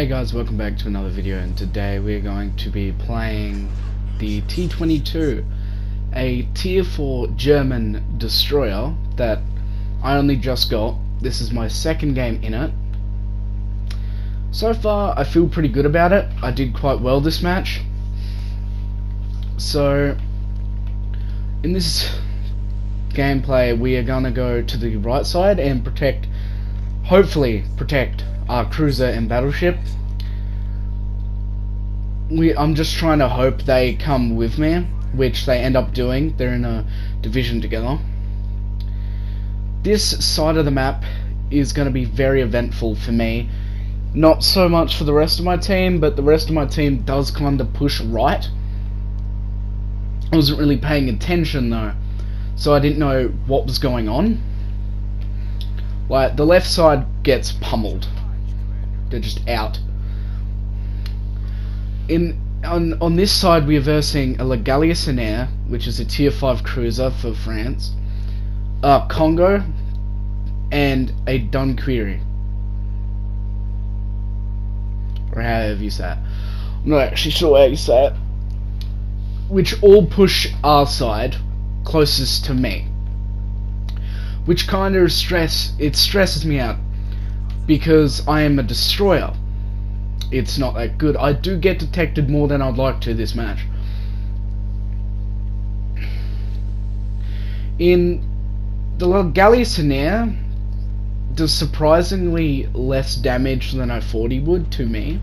Hey guys, welcome back to another video, and today we're going to be playing the T22, a tier 4 German destroyer that I only just got. This is my second game in it. So far I feel pretty good about it. I did quite well this match. So in this gameplay we are gonna go to the right side and hopefully protect our cruiser and battleship. I'm just trying to hope they come with me, which they end up doing. They're in a division together. This side of the map is going to be very eventful for me. Not so much for the rest of my team, but the rest of my team does kind of push right. I wasn't really paying attention though, so I didn't know what was going on. Like, the left side gets pummeled. They're just out. On this side we are versing a Gallia, which is a tier 5 cruiser for France, a Congo, and a Dunkirk, or however you say it. I'm not actually sure how you say it. Which all push our side closest to me, which kind of stresses me out, because I am a destroyer. It's not that good. I do get detected more than I'd like to this match. In the Gallia does surprisingly less damage than I thought he would to me.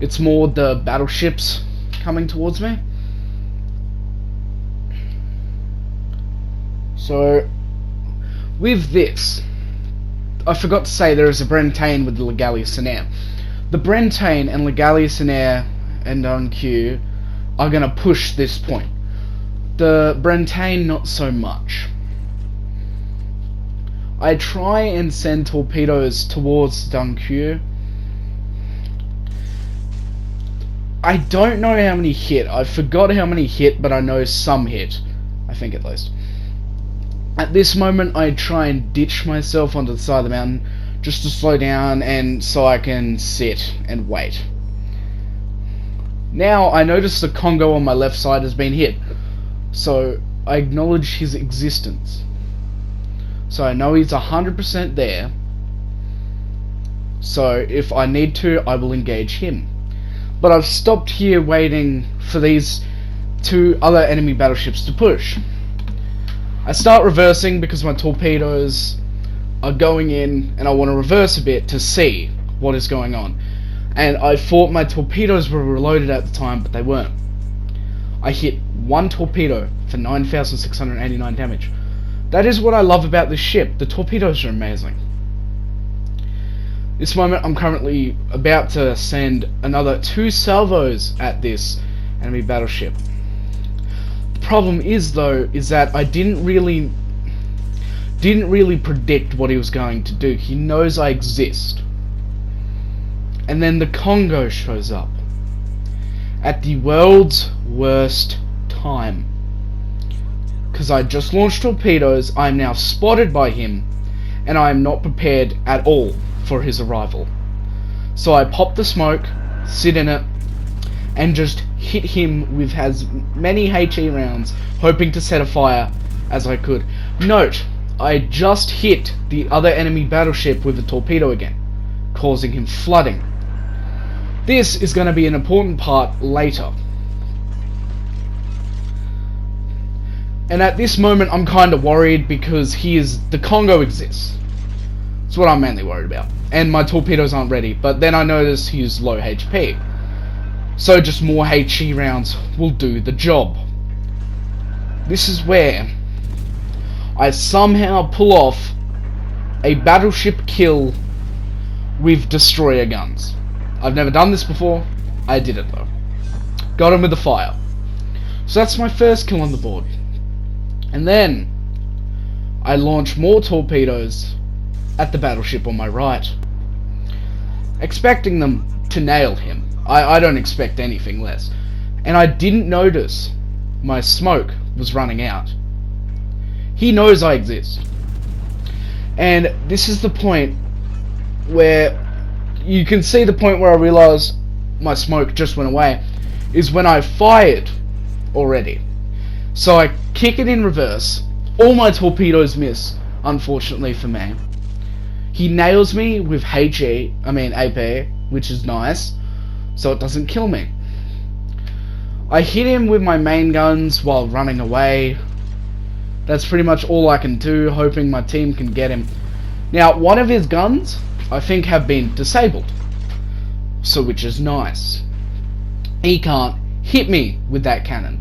It's more the battleships coming towards me. So with this, I forgot to say there is a Bretagne with the Gallia. The Bretagne and Gallia and Dunkirk are going to push this point. The Bretagne not so much. I try and send torpedoes towards Dunkirk. I don't know how many hit. I forgot how many hit, but I know some hit. I think at least. At this moment I try and ditch myself onto the side of the mountain just to slow down, and so I can sit and wait. Now I notice the Congo on my left side has been hit, so I acknowledge his existence. So I know he's 100% there, so if I need to I will engage him. But I've stopped here waiting for these two other enemy battleships to push. I start reversing because my torpedoes are going in, and I want to reverse a bit to see what is going on. And I thought my torpedoes were reloaded at the time, but they weren't. I hit one torpedo for 9,689 damage. That is what I love about this ship. The torpedoes are amazing. This moment I'm currently about to send another 2 salvos at this enemy battleship. The problem is though, is that I didn't really predict what he was going to do. He knows I exist. And then the Congo shows up at the world's worst time. Because I just launched torpedoes, I am now spotted by him, and I am not prepared at all for his arrival. So I pop the smoke, sit in it, and just hit him with as many HE rounds, hoping to set a fire as I could. Note, I just hit the other enemy battleship with a torpedo again, causing him flooding. This is going to be an important part later. And at this moment I'm kind of worried because the Congo exists. That's what I'm mainly worried about. And my torpedoes aren't ready, but then I notice he's low HP. So just more HE rounds will do the job. This is where I somehow pull off a battleship kill with destroyer guns. I've never done this before. I did it though. Got him with the fire. So that's my first kill on the board. And then I launch more torpedoes at the battleship on my right, expecting them to nail him. I don't expect anything less. And I didn't notice my smoke was running out. He knows I exist. And this is the point where you can see the point where I realised my smoke just went away, is when I fired already. So I kick it in reverse, all my torpedoes miss, unfortunately for me. He nails me with AP, which is nice, so it doesn't kill me. I hit him with my main guns while running away. That's pretty much all I can do, hoping my team can get him. Now, one of his guns, I think, have been disabled, so which is nice. He can't hit me with that cannon.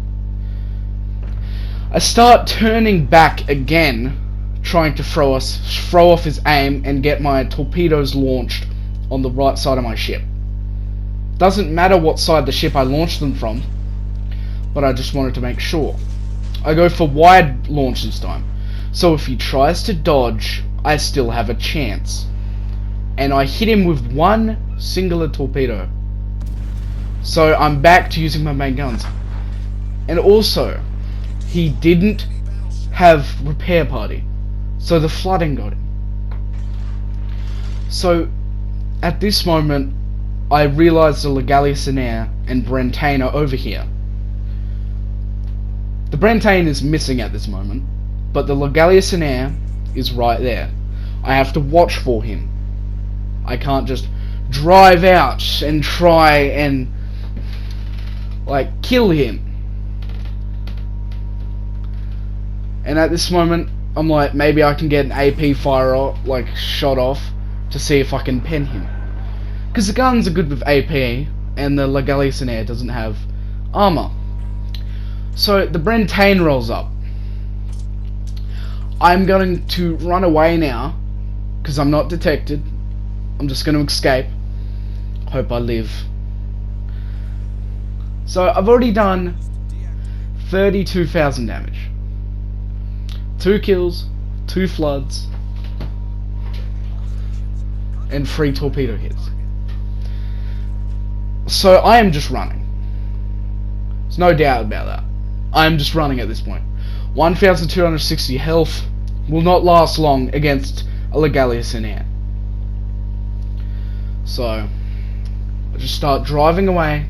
I start turning back again, trying to throw off his aim and get my torpedoes launched on the right side of my ship. Doesn't matter what side the ship I launched them from, but I just wanted to make sure. I go for wide launch this time, so if he tries to dodge, I still have a chance. And I hit him with one singular torpedo. So I'm back to using my main guns. And also, he didn't have repair party, so the flooding got him. So at this moment, I realised the Legaliacenaire and Brentagne are over here. The Brentagne is missing at this moment, but the Legaliacenaire is right there. I have to watch for him. I can't just drive out and try and like kill him. And at this moment, I'm like, maybe I can get an AP fire like shot off to see if I can pen him. Because the guns are good with AP, and the Legaliacenaire doesn't have armor. So the Brentagne rolls up. I'm going to run away now, because I'm not detected. I'm just going to escape. Hope I live. So I've already done 32,000 damage. 2 kills, 2 floods, and 3 torpedo hits. So I am just running. There's no doubt about that. I am just running at this point. 1,260 health will not last long against a Legaliacenaire. So I just start driving away,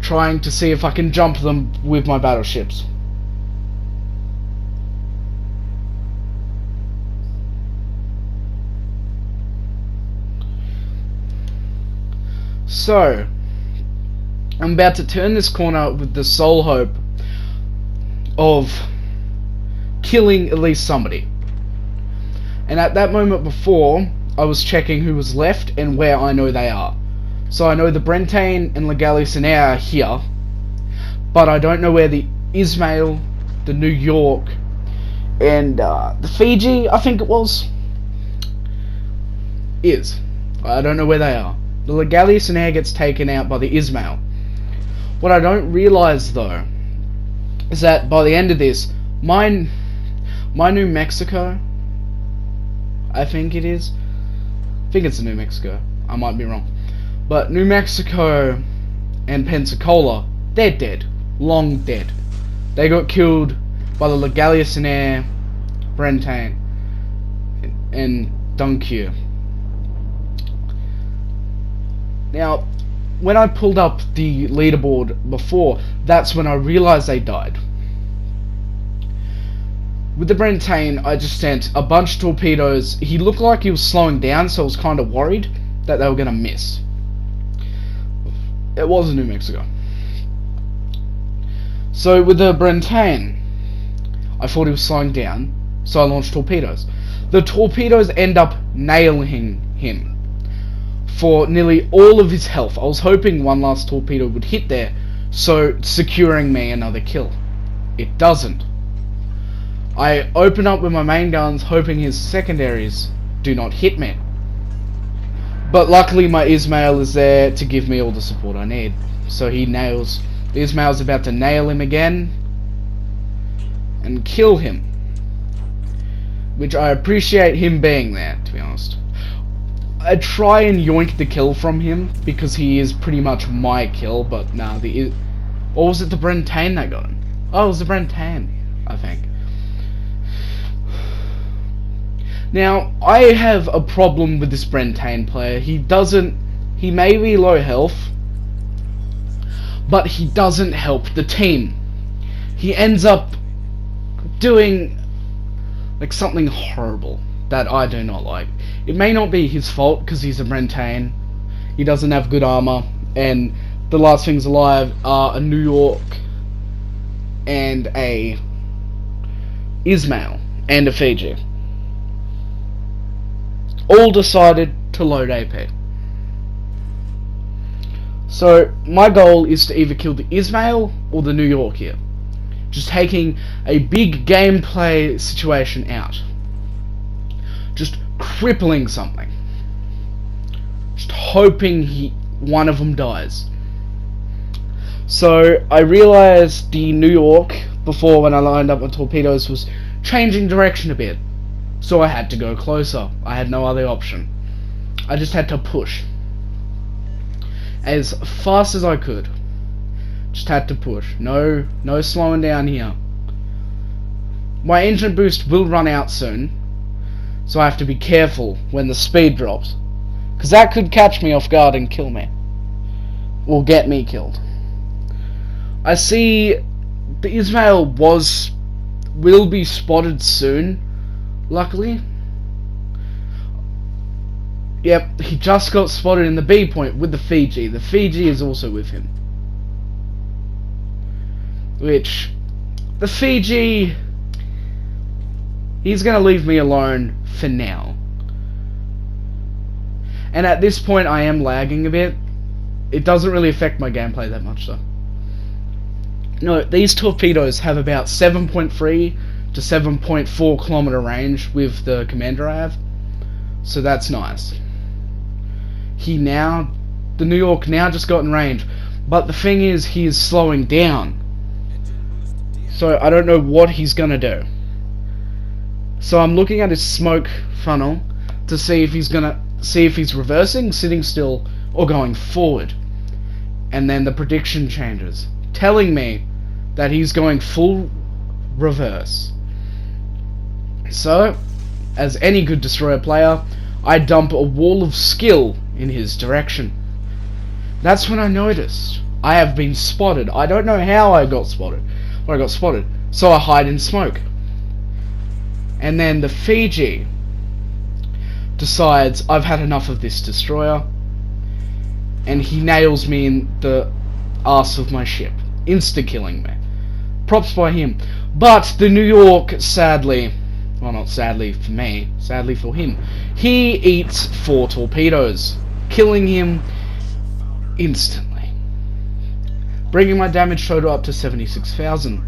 trying to see if I can jump them with my battleships. So I'm about to turn this corner with the sole hope of killing at least somebody. And at that moment before, I was checking who was left and where I know they are. So I know the Brentagne and Legaliacenaire are here, but I don't know where the Ismail, the New York, and the Fiji, I think it was, is. I don't know where they are. The Legaliacenaire gets taken out by the Ismail. What I don't realise though is that by the end of this, my New Mexico, I think it is. I think it's New Mexico. I might be wrong. But New Mexico and Pensacola, they're dead. Long dead. They got killed by the Legaliacenaire, Brentagne, and Dunkirk. Now, when I pulled up the leaderboard before, that's when I realised they died. With the Brentagne, I just sent a bunch of torpedoes. He looked like he was slowing down, so I was kind of worried that they were going to miss. It was in New Mexico. So with the Brentagne, I thought he was slowing down, so I launched torpedoes. The torpedoes end up nailing him for nearly all of his health. I was hoping one last torpedo would hit there, so securing me another kill. It doesn't. I open up with my main guns, hoping his secondaries do not hit me. But luckily my Ismail is there to give me all the support I need. So he nails... The Ismail's about to nail him again and kill him. Which I appreciate him being there, to be honest. I try and yoink the kill from him, because he is pretty much my kill, but nah, or was it the Brentagne that got him? Oh, it was the Brentagne, I think. Now, I have a problem with this Brentane player. He may be low health, but he doesn't help the team. He ends up doing like something horrible that I do not like. It may not be his fault because he's a Brentane. He doesn't have good armor, and the last things alive are a New York and a Ismail and a Fiji. All decided to load AP. So my goal is to either kill the Ismail or the New York here. Just taking a big gameplay situation out. Just crippling something. Just hoping one of them dies. So I realized the New York, before when I lined up my torpedoes, was changing direction a bit. So I had to go closer. I had no other option. I just had to push as fast as I could. Just had to push. No slowing down here. My engine boost will run out soon, so I have to be careful when the speed drops, because that could catch me off guard and kill me, or get me killed. I see the Ismail will be spotted soon, luckily. Yep, he just got spotted in the B point with the Fiji. The Fiji is also with him. Which, the Fiji, he's gonna leave me alone for now. And at this point I am lagging a bit. It doesn't really affect my gameplay that much though. No, these torpedoes have about 7.3 to 7.4 kilometer range with the commander I have. So that's nice. The New York now just got in range. But the thing is, he is slowing down. So I don't know what he's gonna do. So I'm looking at his smoke funnel to see if he's reversing, sitting still, or going forward. And then the prediction changes, telling me that he's going full reverse. So, as any good destroyer player, I dump a wall of skill in his direction. That's when I noticed I have been spotted. I don't know how I got spotted, but I got spotted. So I hide in smoke. And then the Fiji decides I've had enough of this destroyer, and he nails me in the arse of my ship, insta-killing me. Props by him. But the New York, sadly, well, not sadly for me, sadly for him, he eats 4 torpedoes, killing him instantly, bringing my damage total up to 76,000.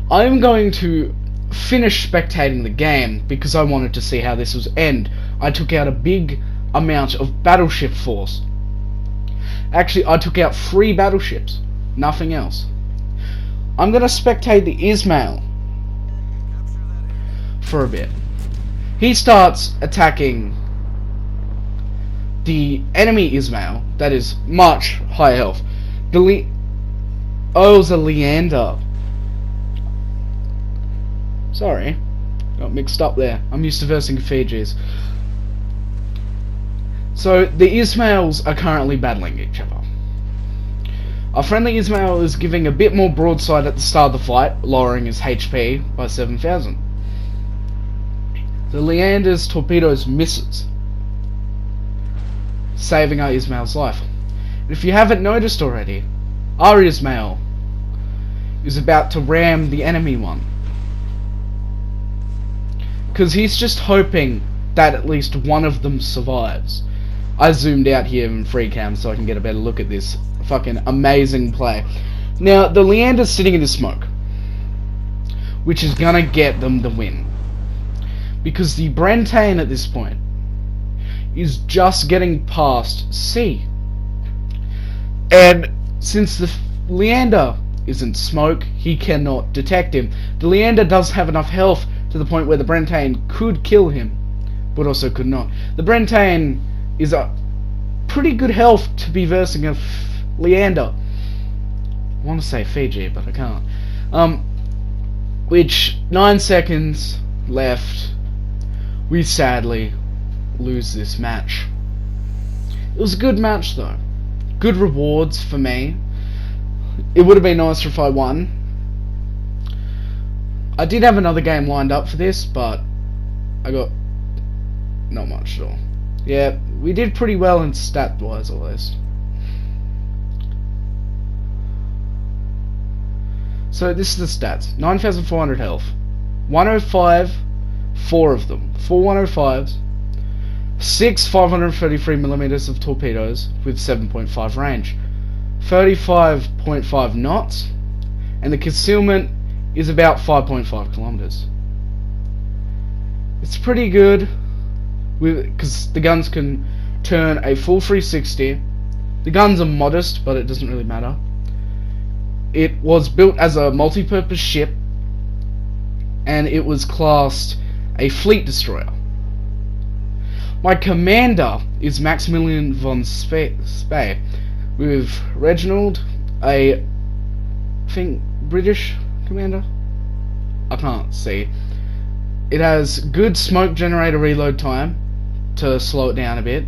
I'm going to finish spectating the game because I wanted to see how this was end. I took out a big amount of battleship force. Actually, I took out 3 battleships, nothing else. I'm going to spectate the Ismail for a bit. He starts attacking the enemy Ismail, that is much higher health. It was a Leander. Sorry, got mixed up there. I'm used to versing Fijis. So the Ismails are currently battling each other. Our friendly Ismail is giving a bit more broadside at the start of the fight, lowering his HP by 7,000. The Leander's torpedoes misses, saving our Ismail's life. And if you haven't noticed already, our Ismail is about to ram the enemy one, because he's just hoping that at least one of them survives. I zoomed out here in free cam so I can get a better look at this fucking amazing play. Now, the Leander's sitting in the smoke, which is gonna get them the win, because the Brentane at this point is just getting past C. And since the Leander isn't smoke, he cannot detect him. The Leander does have enough health to the point where the Brentane could kill him, but also could not. The Brentane is a pretty good health to be versing a Leander. I want to say Fiji, but I can't. Which, 9 seconds left. We sadly lose this match. It was a good match though. Good rewards for me. It would have been nicer if I won. I did have another game lined up for this, but I got not much at all. Yeah, we did pretty well in stat wise at least. So this is the stats. 9,400 health. 105, 4 of them. 4 105s. 6 533mm of torpedoes with 7.5 range. 35.5 knots. And the concealment is about 5.5 kilometers. It's pretty good, because the guns can turn a full 360. The guns are modest, but it doesn't really matter. It was built as a multi-purpose ship, and it was classed a fleet destroyer. My commander is Maximilian von Spee, with Reginald, I think British commander? I can't see. It has good smoke generator reload time to slow it down a bit.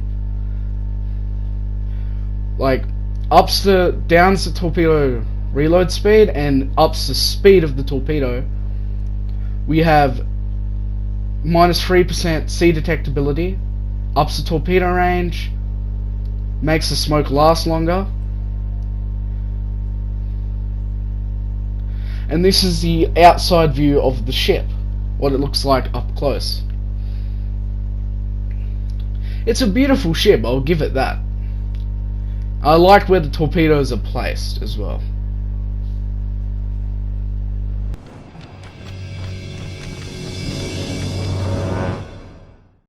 Like, downs the torpedo reload speed and ups the speed of the torpedo. We have minus 3% sea detectability, ups the torpedo range, makes the smoke last longer. And this is the outside view of the ship, what it looks like up close. It's a beautiful ship, I'll give it that. I like where the torpedoes are placed as well.